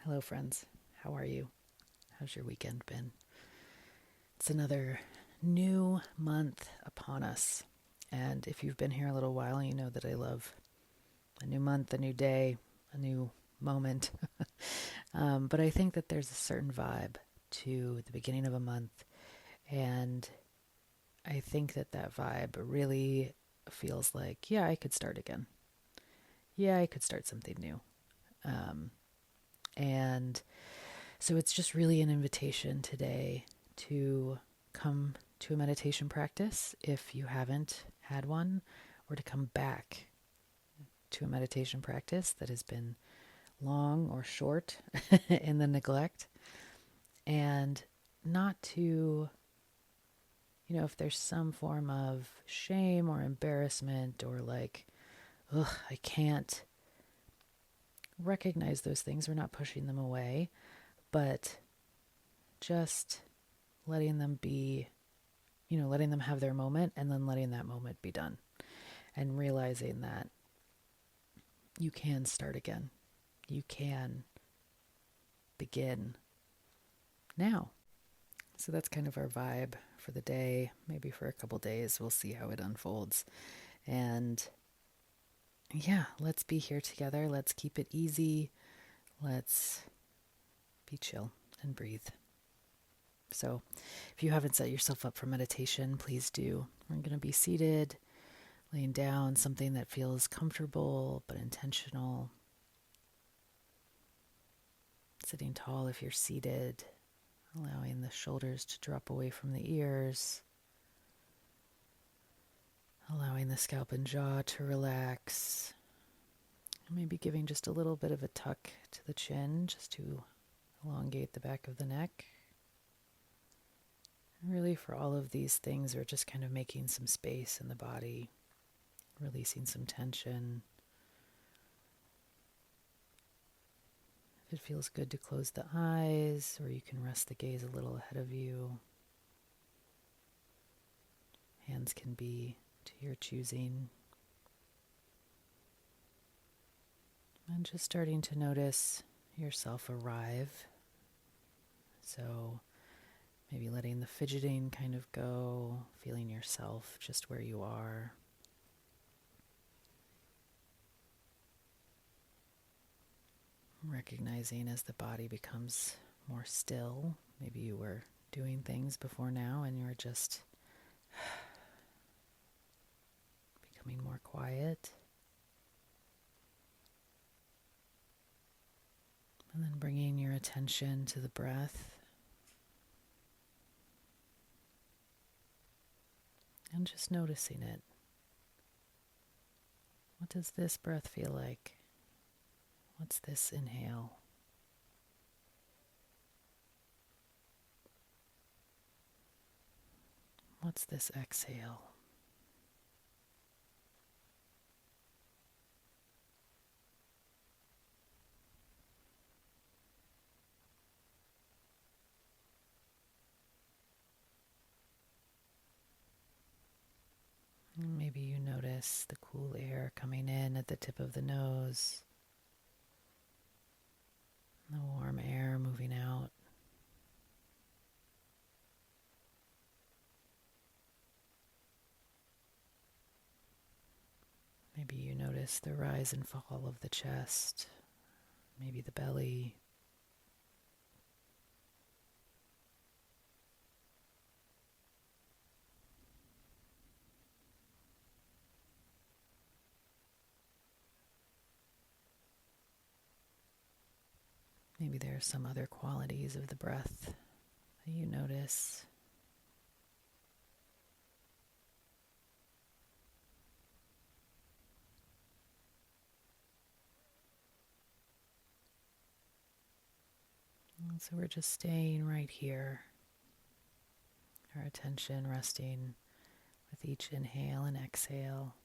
Hello, friends. How are you? How's your weekend been? It's another new month upon us. And if you've been here a little while, you know that I love a new month, a new day, a new moment. But I think that there's a certain vibe to the beginning of a month. And I think that that vibe really feels like, yeah, I could start again. Yeah, I could start something new. Um, and So it's just really an invitation today to come to a meditation practice if you haven't had one, or to come back to a meditation practice that has been long or short in the neglect, and not to, if there's some form of shame or embarrassment or like, ugh, I can't recognize those things. We're not pushing them away, but just letting them be, letting them have their moment and then letting that moment be done and realizing that you can start again. You can begin now. So that's kind of our vibe for the day, maybe for a couple days. We'll see how it unfolds. And yeah, let's be here together. Let's keep it easy. Let's be chill and breathe. So if you haven't set yourself up for meditation, please do. We're going to be seated, laying down, something that feels comfortable but intentional. Sitting tall if you're seated, allowing the shoulders to drop away from the ears, allowing the scalp and jaw to relax, maybe giving just a little bit of a tuck to the chin just to elongate the back of the neck. And really, for all of these things, we're just kind of making some space in the body, releasing some tension. If it feels good to close the eyes, or you can rest the gaze a little ahead of you. Hands can be to your choosing. And just starting to notice yourself arrive. So maybe letting the fidgeting kind of go, feeling yourself just where you are. Recognizing as the body becomes more still. Maybe you were doing things before now and you're just becoming more quiet. And then bringing your attention to the breath. And just noticing it. What does this breath feel like? What's this inhale? What's this exhale? Maybe you notice the cool air coming in at the tip of the nose, the warm air moving out. Maybe you notice the rise and fall of the chest, maybe the belly. Maybe there are some other qualities of the breath that you notice. And so we're just staying right here, our attention resting with each inhale and exhale.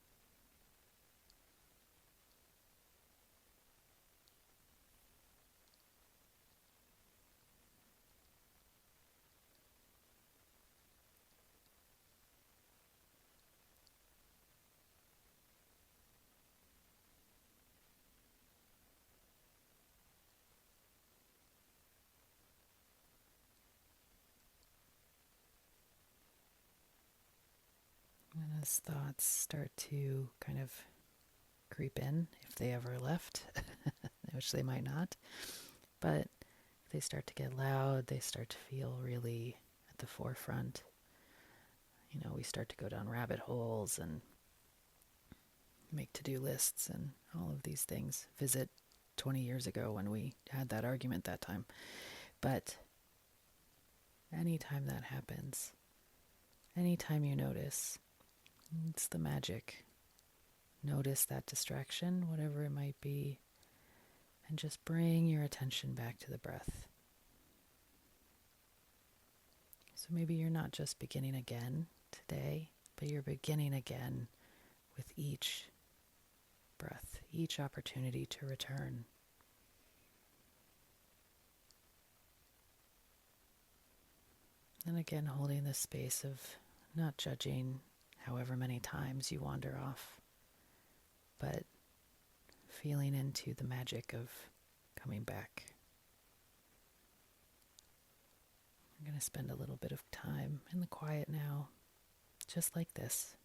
as thoughts start to kind of creep in, if they ever left, which they might not, but if they start to get loud, they start to feel really at the forefront. We start to go down rabbit holes and make to-do lists and all of these things. Visit 20 years ago when we had that argument that time. But anytime that happens, anytime you notice, it's the magic. Notice that distraction, whatever it might be, and just bring your attention back to the breath. So maybe you're not just beginning again today, but you're beginning again with each breath, each opportunity to return. And again, holding this space of not judging however many times you wander off, but feeling into the magic of coming back. I'm going to spend a little bit of time in the quiet now, just like this.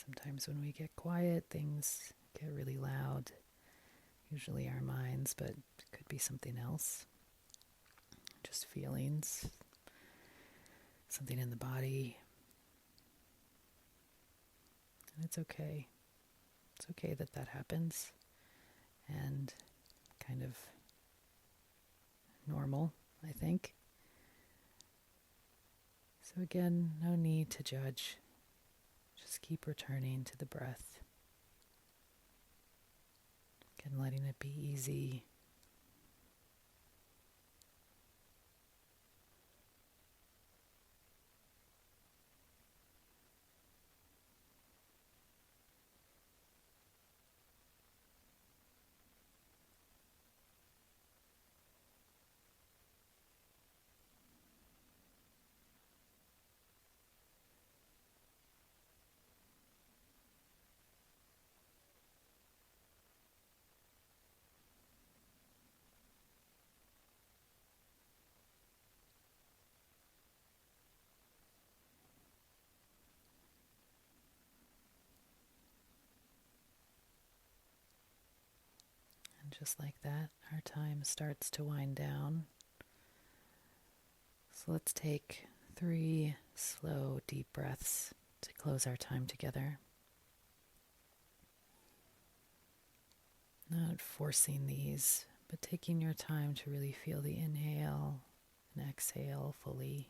Sometimes when we get quiet, things get really loud. Usually our minds, but it could be something else. Just feelings, something in the body. And it's okay. It's okay that that happens. And kind of normal, I think. So again, no need to judge. Just keep returning to the breath. Again, letting it be easy. And just like that, our time starts to wind down. So let's take 3 slow, deep breaths to close our time together. Not forcing these, but taking your time to really feel the inhale and exhale fully.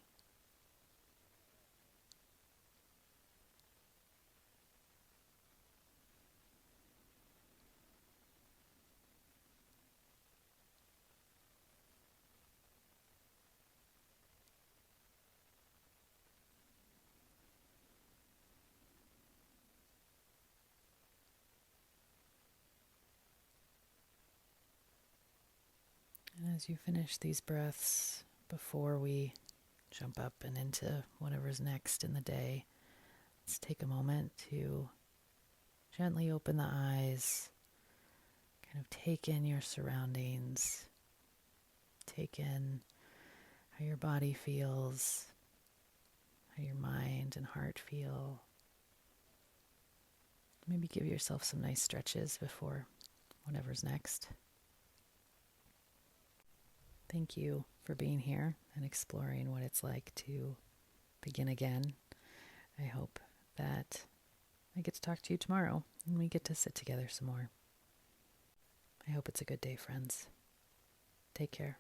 And as you finish these breaths, before we jump up and into whatever's next in the day, let's take a moment to gently open the eyes, kind of take in your surroundings, take in how your body feels, how your mind and heart feel. Maybe give yourself some nice stretches before whatever's next. Thank you for being here and exploring what it's like to begin again. I hope that I get to talk to you tomorrow and we get to sit together some more. I hope it's a good day, friends. Take care.